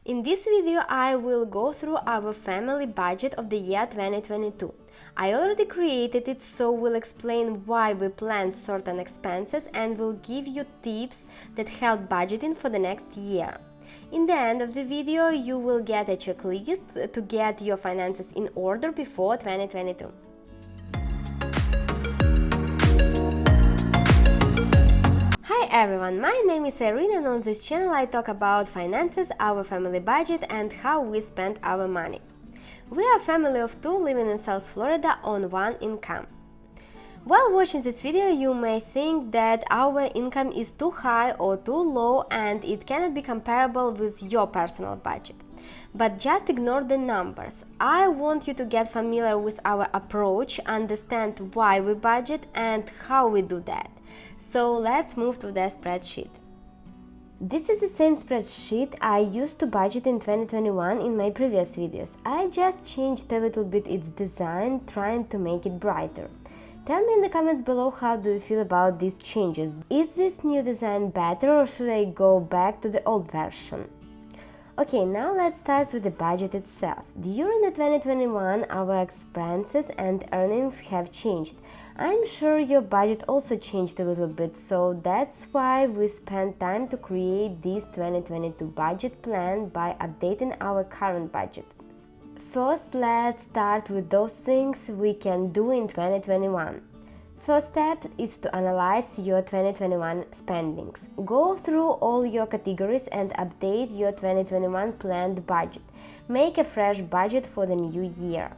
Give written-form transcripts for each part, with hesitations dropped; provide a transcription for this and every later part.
In this video, I will go through our family budget of the year 2022. I already created it, so we'll explain why we planned certain expenses and will give you tips that help budgeting for the next year. In the end of the video, you will get a checklist to get your finances in order before 2022. Hi everyone, my name is Irene and on this channel I talk about finances, our family budget and how we spend our money. We are a family of two living in South Florida on one income. While watching this video, you may think that our income is too high or too low and it cannot be comparable with your personal budget. But just ignore the numbers. I want you to get familiar with our approach, understand why we budget and how we do that. So let's move to the spreadsheet. This is the same spreadsheet I used to budget in 2021 in my previous videos. I just changed a little bit its design, trying to make it brighter. Tell me in the comments below how do you feel about these changes. Is this new design better or should I go back to the old version? Okay, now let's start with the budget itself. During the 2021, our expenses and earnings have changed. I'm sure your budget also changed a little bit, so that's why we spent time to create this 2022 budget plan by updating our current budget. First, let's start with those things we can do in 2021. First step is to analyze your 2021 spendings. Go through all your categories and update your 2021 planned budget. Make a fresh budget for the new year.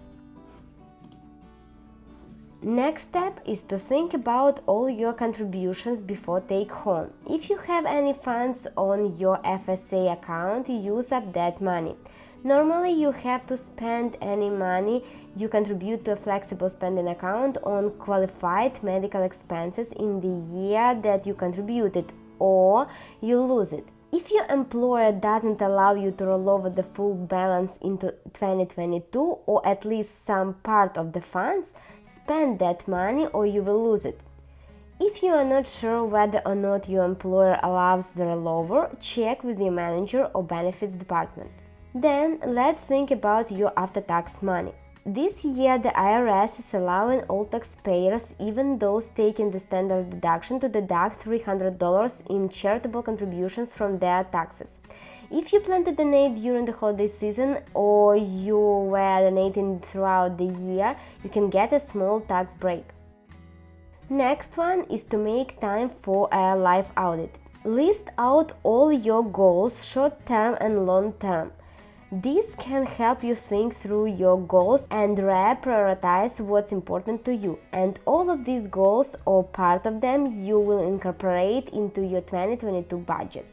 Next step is to think about all your contributions before take home. If you have any funds on your FSA account, use up that money. Normally, you have to spend any money you contribute to a flexible spending account on qualified medical expenses in the year that you contributed, or you lose it. If your employer doesn't allow you to roll over the full balance into 2022, or at least some part of the funds, spend that money or you will lose it. If you are not sure whether or not your employer allows the rollover, check with your manager or benefits department. Then let's think about your after-tax money. This year the IRS is allowing all taxpayers, even those taking the standard deduction, to deduct $300 in charitable contributions from their taxes. If you plan to donate during the holiday season or you were donating throughout the year, you can get a small tax break. Next one is to make time for a life audit. List out all your goals, short-term and long-term. This can help you think through your goals and reprioritize what's important to you. And all of these goals or part of them you will incorporate into your 2022 budget.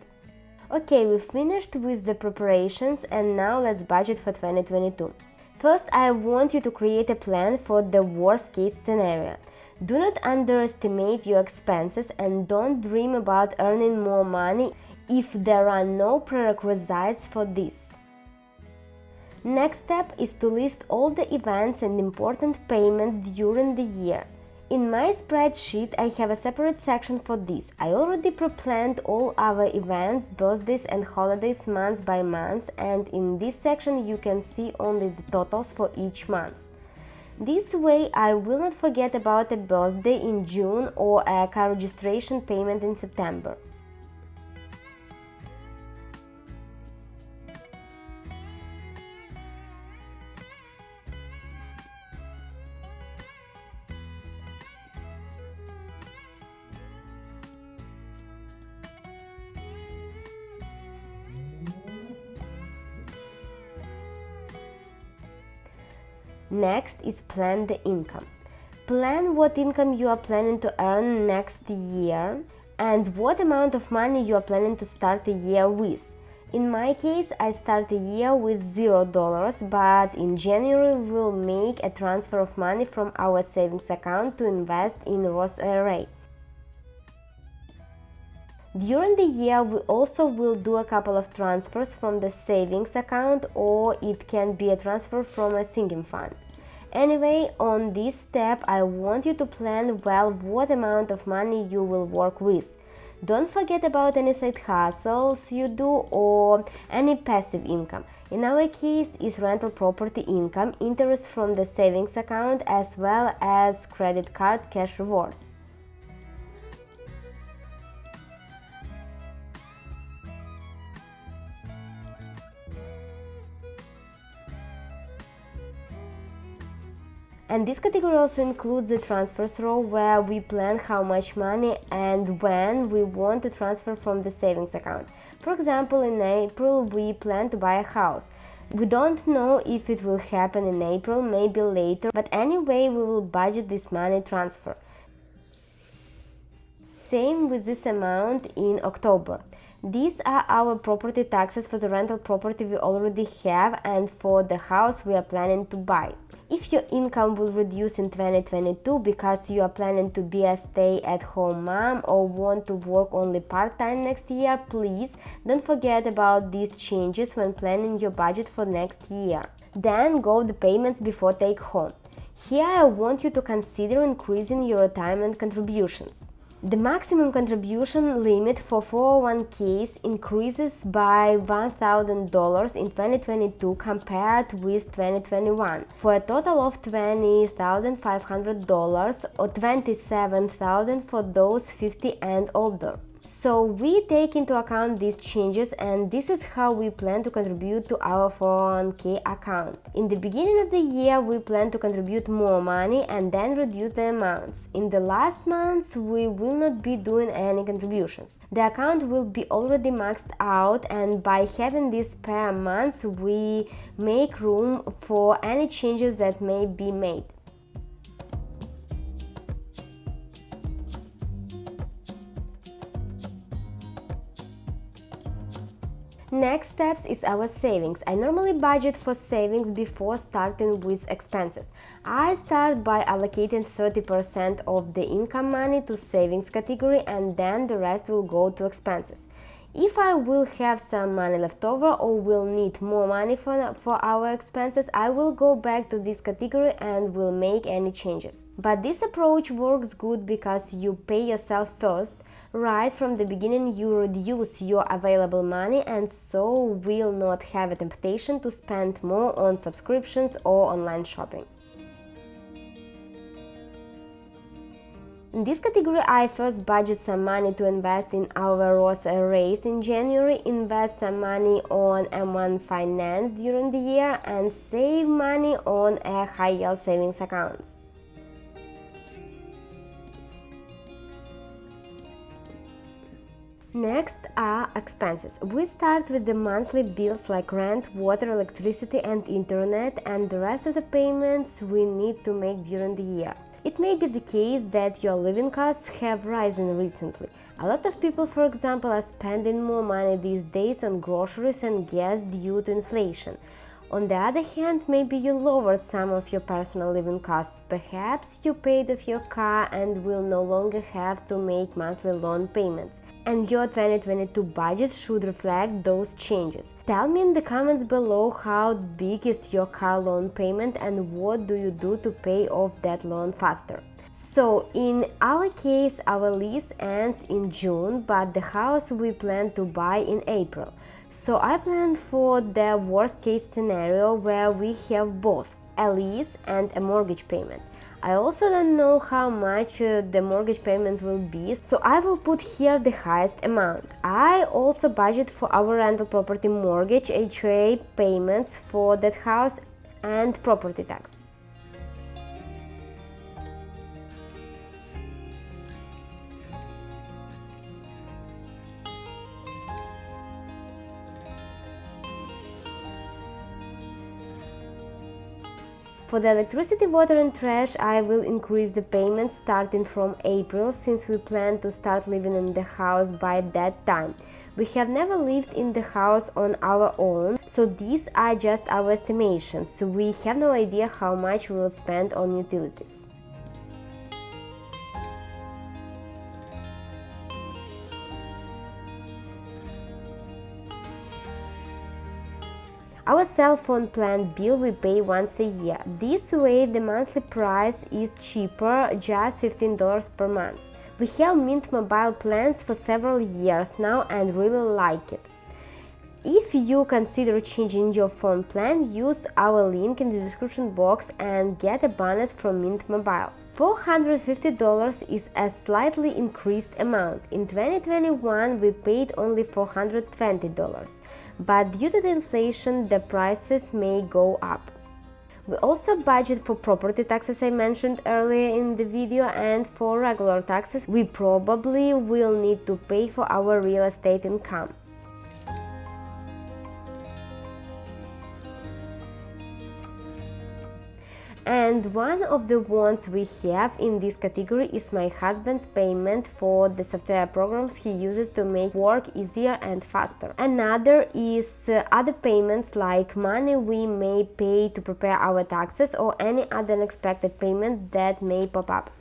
Okay, we finished with the preparations and now let's budget for 2022. First, I want you to create a plan for the worst case scenario. Do not underestimate your expenses and don't dream about earning more money if there are no prerequisites for this. Next step is to list all the events and important payments during the year. In my spreadsheet, I have a separate section for this. I already pre-planned all our events, birthdays and holidays month by month, and in this section you can see only the totals for each month. This way I will not forget about a birthday in June or a car registration payment in September. Next is plan the income. Plan what income you are planning to earn next year and what amount of money you are planning to start the year with. In my case, I start the year with $0, but in January we will make a transfer of money from our savings account to invest in Roth IRA. During the year, we also will do a couple of transfers from the savings account, or it can be a transfer from a sinking fund. Anyway, on this step, I want you to plan well what amount of money you will work with. Don't forget about any side hustles you do or any passive income. In our case, is rental property income, interest from the savings account, as well as credit card cash rewards. And this category also includes the transfers row, where we plan how much money and when we want to transfer from the savings account. For example, in April we plan to buy a house. We don't know if it will happen in April, maybe later, but anyway we will budget this money transfer. Same with this amount in October. These are our property taxes for the rental property we already have and for the house we are planning to buy. If your income will reduce in 2022 because you are planning to be a stay-at-home mom or want to work only part-time next year, please don't forget about these changes when planning your budget for next year. Then go the payments before take home. Here I want you to consider increasing your retirement contributions. The maximum contribution limit for 401ks increases by $1,000 in 2022 compared with 2021, for a total of $20,500 or $27,000 for those 50 and older. So we take into account these changes, and this is how we plan to contribute to our 401k account. In the beginning of the year, we plan to contribute more money and then reduce the amounts. In the last months, we will not be doing any contributions. The account will be already maxed out, and by having these spare months, we make room for any changes that may be made. Next steps is our savings. I normally budget for savings before starting with expenses. I start by allocating 30% of the income money to savings category, and then the rest will go to expenses. If I will have some money left over or will need more money for our expenses, I will go back to this category and will make any changes. But this approach works good because you pay yourself first. Right from the beginning you reduce your available money, and so will not have a temptation to spend more on subscriptions or online shopping. In this category, I first budget some money to invest in our Roth IRAs in January, invest some money on M1 Finance during the year, and save money on a high-yield savings accounts. Next are expenses. We start with the monthly bills like rent, water, electricity and internet, and the rest of the payments we need to make during the year. It may be the case that your living costs have risen recently. A lot of people, for example, are spending more money these days on groceries and gas due to inflation. On the other hand, maybe you lowered some of your personal living costs. Perhaps you paid off your car and will no longer have to make monthly loan payments. And your 2022 budget should reflect those changes. Tell me in the comments below how big is your car loan payment and what do you do to pay off that loan faster. So in our case, our lease ends in June, but the house we plan to buy in April. So I planned for the worst case scenario where we have both a lease and a mortgage payment. I also don't know how much the mortgage payment will be, so I will put here the highest amount. I also budget for our rental property mortgage, HOA payments for that house and property tax. For the electricity, water and trash, I will increase the payments starting from April, since we plan to start living in the house by that time. We have never lived in the house on our own, so these are just our estimations, so we have no idea how much we will spend on utilities. Our cell phone plan bill we pay once a year. This way the monthly price is cheaper, just $15 per month. We have Mint Mobile plans for several years now and really like it. If you consider changing your phone plan, use our link in the description box and get a bonus from Mint Mobile. $450 is a slightly increased amount. In 2021, we paid only $420, but due to the inflation, the prices may go up. We also budget for property taxes I mentioned earlier in the video, and for regular taxes we probably will need to pay for our real estate income. And one of the wants we have in this category is my husband's payment for the software programs he uses to make work easier and faster. Another is other payments like money we may pay to prepare our taxes or any other unexpected payment that may pop up.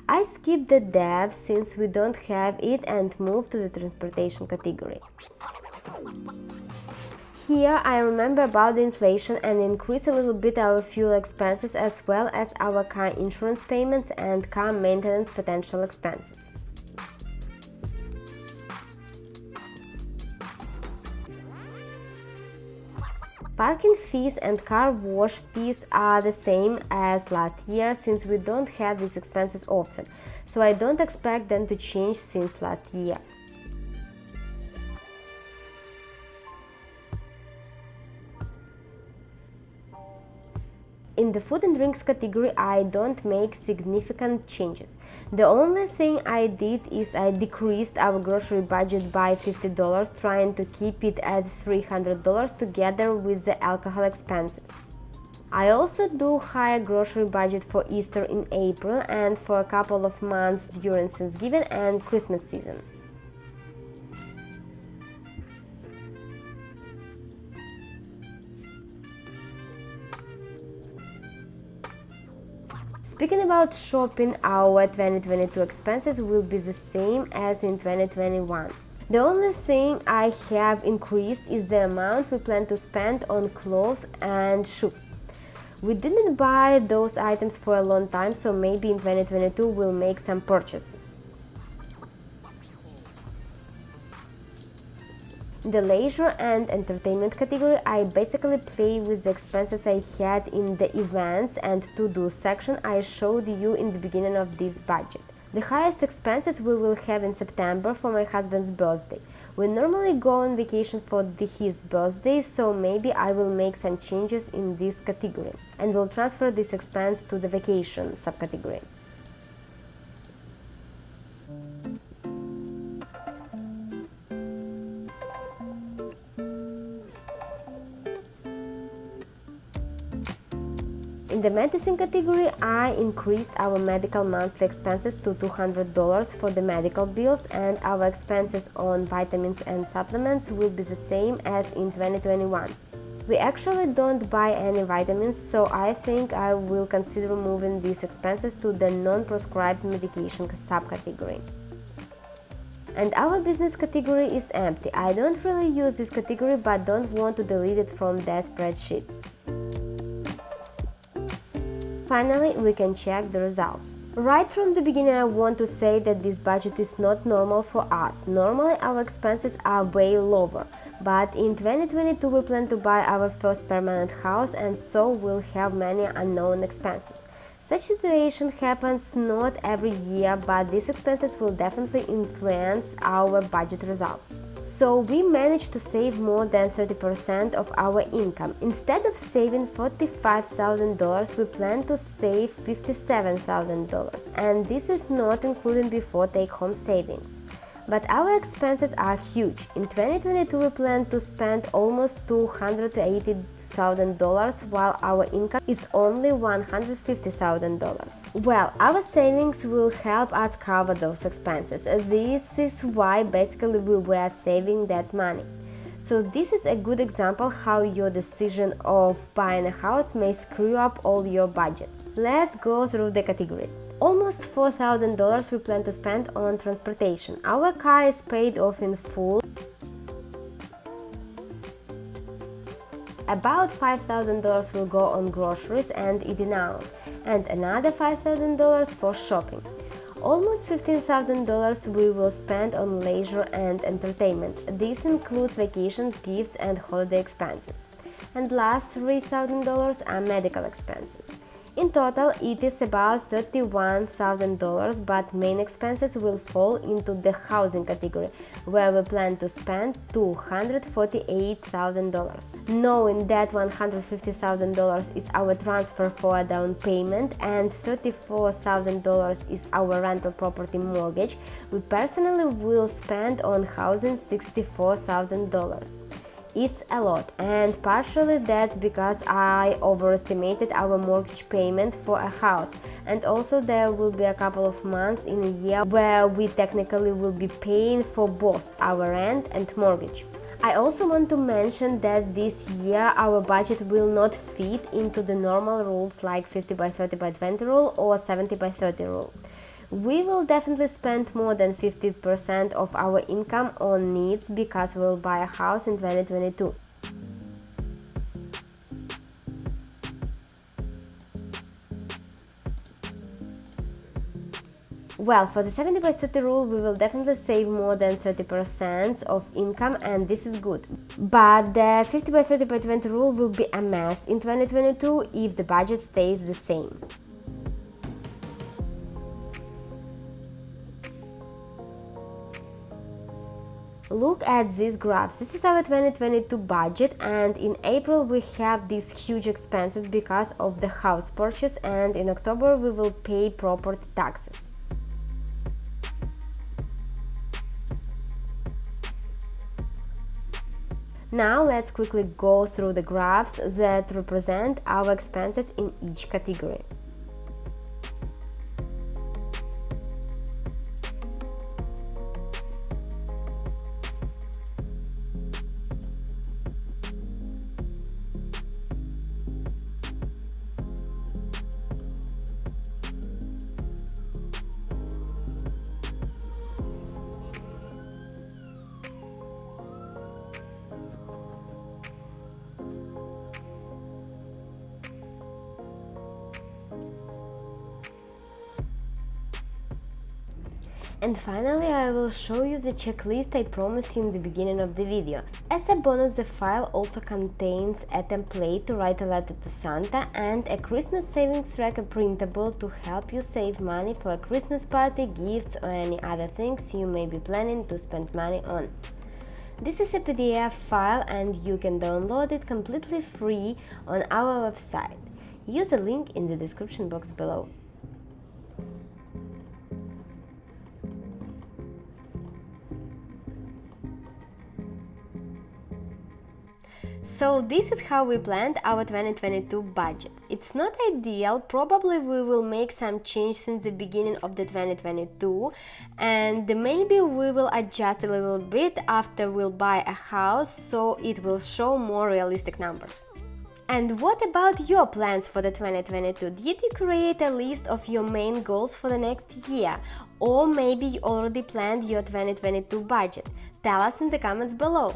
I skipped the dev since we don't have it and moved to the transportation category. Here I remember about the inflation and increase a little bit our fuel expenses as well as our car insurance payments and car maintenance potential expenses. Parking fees and car wash fees are the same as last year since we don't have these expenses often, so I don't expect them to change since last year. In the food and drinks category, I don't make significant changes. The only thing I did is I decreased our grocery budget by $50, trying to keep it at $300 together with the alcohol expenses. I also do higher grocery budget for Easter in April and for a couple of months during Thanksgiving and Christmas season. Speaking about shopping, our 2022 expenses will be the same as in 2021. The only thing I have increased is the amount we plan to spend on clothes and shoes. We didn't buy those items for a long time, so maybe in 2022 we'll make some purchases. In the leisure and entertainment category, I basically play with the expenses I had in the events and to-do section I showed you in the beginning of this budget. The highest expenses we will have in September for my husband's birthday. We normally go on vacation for his birthday, so maybe I will make some changes in this category and will transfer this expense to the vacation subcategory. In the medicine category, I increased our medical monthly expenses to $200 for the medical bills, and our expenses on vitamins and supplements will be the same as in 2021. We actually don't buy any vitamins, so I think I will consider moving these expenses to the non-prescribed medication subcategory. And our business category is empty. I don't really use this category but don't want to delete it from the spreadsheet. Finally, we can check the results. Right from the beginning, I want to say that this budget is not normal for us. Normally, our expenses are way lower, but in 2022 we plan to buy our first permanent house, and so we'll have many unknown expenses. Such situation happens not every year, but these expenses will definitely influence our budget results. So we managed to save more than 30% of our income. Instead of saving $45,000, we plan to save $57,000, and this is not including before take-home savings. But our expenses are huge. In 2022 we plan to spend almost $280,000 while our income is only $150,000. Well, our savings will help us cover those expenses. This is why basically we were saving that money. So this is a good example how your decision of buying a house may screw up all your budget. Let's go through the categories. Almost $4,000 we plan to spend on transportation. Our car is paid off in full. About $5,000 will go on groceries and eating out, and another $5,000 for shopping. Almost $15,000 we will spend on leisure and entertainment. This includes vacations, gifts, and holiday expenses. And last $3,000 are medical expenses. In total, it is about $31,000, but main expenses will fall into the housing category, where we plan to spend $248,000. Knowing that $150,000 is our transfer for a down payment and $34,000 is our rental property mortgage, we personally will spend on housing $64,000. It's a lot, and partially that's because I overestimated our mortgage payment for a house, and also there will be a couple of months in a year where we technically will be paying for both our rent and mortgage. I also want to mention that this year our budget will not fit into the normal rules like 50 by 30 by 20 rule or 70 by 30 rule. We will definitely spend more than 50% of our income on needs because we will buy a house in 2022. Well, for the 70 by 30 rule, we will definitely save more than 30% of income, and this is good. But the 50 by 30 by 20 rule will be a mess in 2022 if the budget stays the same. Look at these graphs. This is our 2022 budget, and in April we have these huge expenses because of the house purchase, and in October we will pay property taxes. Now let's quickly go through the graphs that represent our expenses in each category. And finally, I will show you the checklist I promised you in the beginning of the video. As a bonus, the file also contains a template to write a letter to Santa and a Christmas savings tracker printable to help you save money for a Christmas party, gifts, or any other things you may be planning to spend money on. This is a PDF file and you can download it completely free on our website. Use the link in the description box below. So this is how we planned our 2022 budget. It's not ideal, probably we will make some change since the beginning of the 2022, and maybe we will adjust a little bit after we'll buy a house so it will show more realistic numbers. And what about your plans for the 2022? Did you create a list of your main goals for the next year? Or maybe you already planned your 2022 budget? Tell us in the comments below.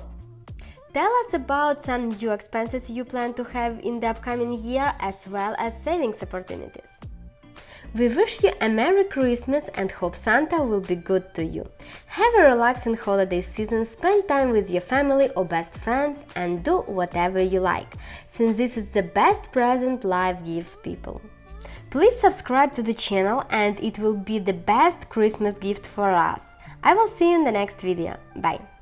Tell us about some new expenses you plan to have in the upcoming year, as well as savings opportunities. We wish you a Merry Christmas and hope Santa will be good to you. Have a relaxing holiday season, spend time with your family or best friends, and do whatever you like, since this is the best present life gives people. Please subscribe to the channel and it will be the best Christmas gift for us. I will see you in the next video. Bye!